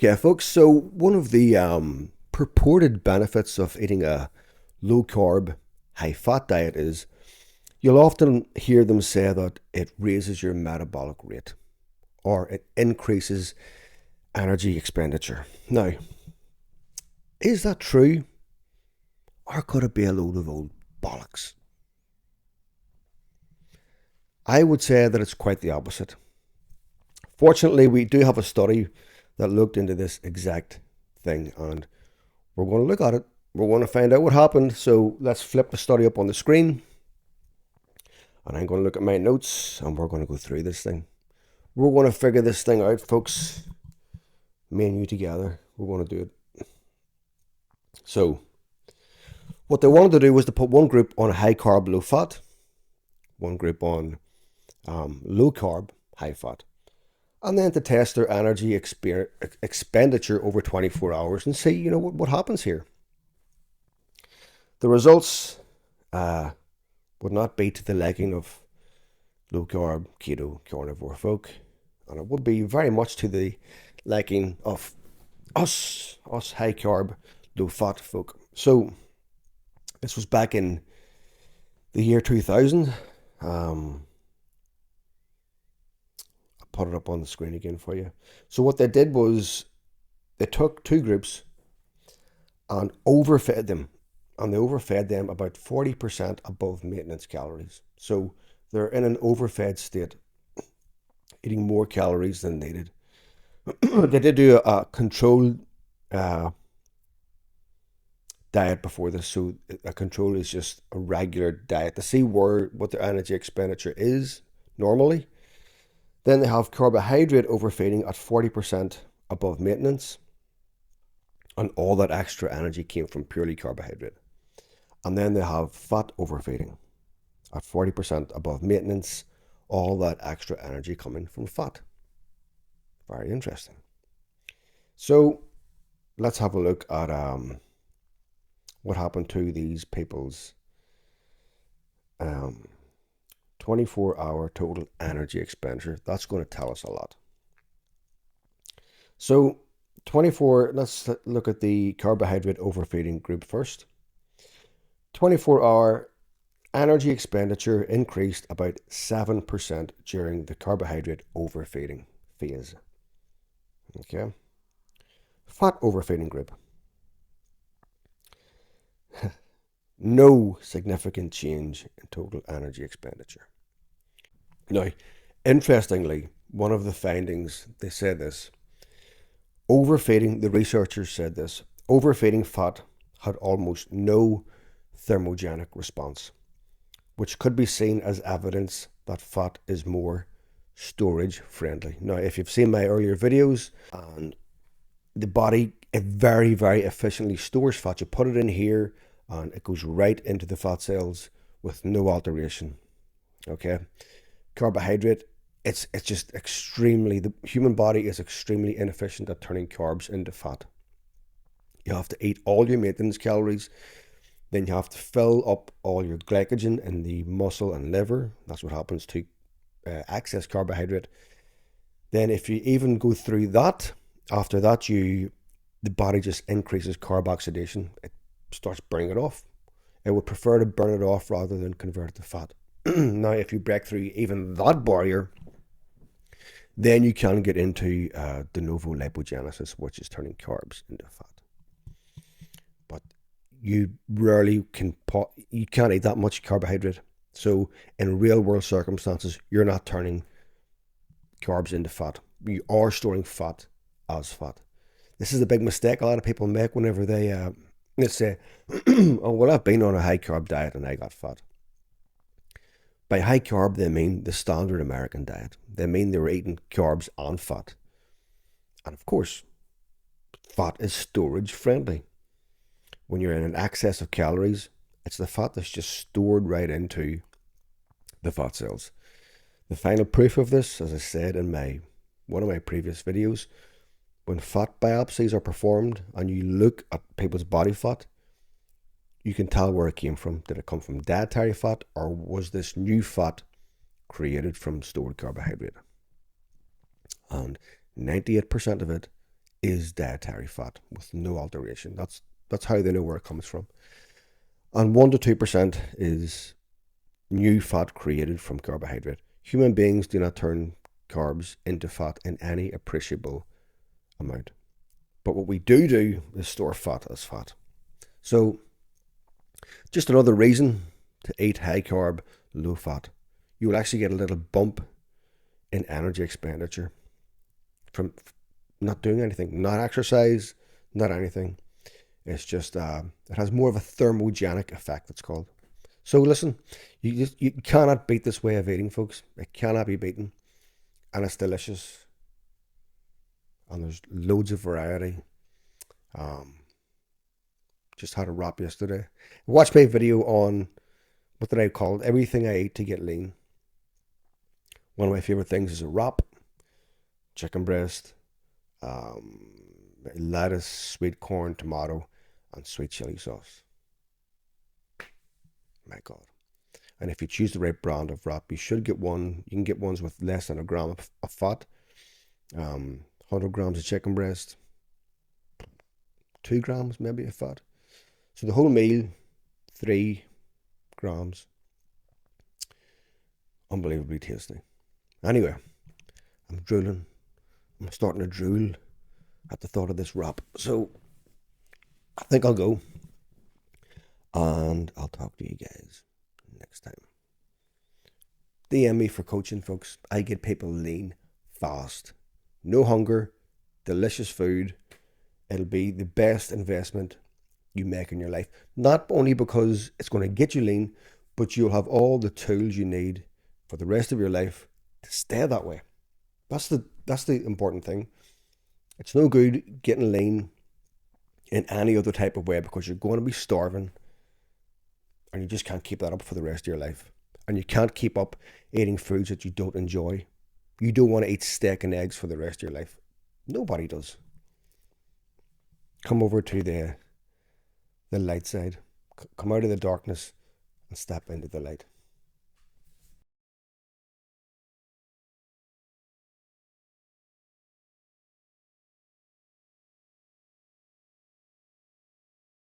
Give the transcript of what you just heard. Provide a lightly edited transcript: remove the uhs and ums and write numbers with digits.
Okay, folks. So one of the purported benefits of eating a low carb, high fat diet is you'll often hear them say that it raises your metabolic rate or it increases energy expenditure. Now, is that true, or could it be a load of old bollocks? I would say that it's quite the opposite. Fortunately, we do have a study that looked into this exact thing, and we're going to look at it. We're going to find out what happened. So let's flip the study up on the screen, and I'm going to look at my notes, and we're going to go through this thing. We're going to figure this thing out, folks. Me and you together. We're going to do it. So, what they wanted to do was to put one group on high carb, low fat, one group on low carb, high fat, and then to test their energy expenditure over 24 hours and see, what happens here. The results would not be to the liking of low carb, keto, carnivore folk, and it would be very much to the liking of us high carb, low fat folk. So this was back in the year 2000. I'll put it up on the screen again for you. So what they did was they took two groups and overfed them. And they overfed them about 40% above maintenance calories. So they're in an overfed state, eating more calories than needed. They did do a controlled diet before this. So a control is just a regular diet to see what their energy expenditure is normally. Then they have carbohydrate overfeeding at 40% above maintenance. And all that extra energy came from purely carbohydrate. And then they have fat overfeeding at 40% above maintenance, all that extra energy coming from fat. Very interesting. So let's have a look at what happened to these people's 24-hour total energy expenditure. That's going to tell us a lot. So let's look at the carbohydrate overfeeding group first. 24-hour energy expenditure increased about 7% during the carbohydrate overfeeding phase. Okay. Fat overfeeding group. No significant change in total energy expenditure. Now, interestingly, one of the findings, they said this, the researchers said this, overfeeding fat had almost no thermogenic response, which could be seen as evidence that fat is more storage friendly. Now, if you've seen my earlier videos, and the body, it very, very efficiently stores fat. You put it in here and it goes right into the fat cells with no alteration. Okay. Carbohydrate, it's just the human body is extremely inefficient at turning carbs into fat. You have to eat all your maintenance calories. Then you have to fill up all your glycogen in the muscle and liver. That's what happens to excess carbohydrate. Then if you even go through that, after that, the body just increases carb oxidation. It starts burning it off. It would prefer to burn it off rather than convert it to fat. Now, if you break through even that barrier, then you can get into de novo lipogenesis, which is turning carbs into fat. But you can't eat that much carbohydrate. So in real world circumstances, you're not turning carbs into fat. You are storing fat as fat. This is a big mistake a lot of people make whenever they say, oh, well, I've been on a high carb diet and I got fat. By high carb, they mean the standard American diet. They mean they were eating carbs and fat. And of course, fat is storage friendly. When you're in an excess of calories, it's the fat that's just stored right into the fat cells. The final proof of this, as I said in one of my previous videos, when fat biopsies are performed and you look at people's body fat, you can tell where it came from. Did it come from dietary fat, or was this new fat created from stored carbohydrate? And 98% of it is dietary fat with no alteration. That's how they know where it comes from. And 1 to 2% is new fat created from carbohydrate. Human beings do not turn carbs into fat in any appreciable amount. But what we do is store fat as fat. So, just another reason to eat high carb, low fat. You will actually get a little bump in energy expenditure from not doing anything, not exercise, not anything. It's just, it has more of a thermogenic effect, it's called. So listen, you cannot beat this way of eating, folks. It cannot be beaten. And it's delicious. And there's loads of variety. Um, just had a wrap yesterday. Watch my video on, what did I call it? Everything I eat to get lean. One of my favorite things is a wrap, chicken breast, lettuce, sweet corn, tomato, and sweet chili sauce. My God. And if you choose the right brand of wrap, you should get one. You can get ones with less than a gram of fat. 100 grams of chicken breast, 2 grams maybe of fat. So the whole meal, 3 grams. Unbelievably tasty. Anyway, I'm drooling. I'm starting to drool at the thought of this wrap. So I think I'll go. And I'll talk to you guys next time. DM me for coaching, folks. I get people lean fast. No hunger, delicious food. It'll be the best investment you make in your life. Not only because it's going to get you lean, but you'll have all the tools you need for the rest of your life to stay that way. That's the important thing. It's no good getting lean in any other type of way because you're going to be starving and you just can't keep that up for the rest of your life. And you can't keep up eating foods that you don't enjoy. You don't want to eat steak and eggs for the rest of your life. Nobody does. Come over to the light side. Come out of the darkness and step into the light.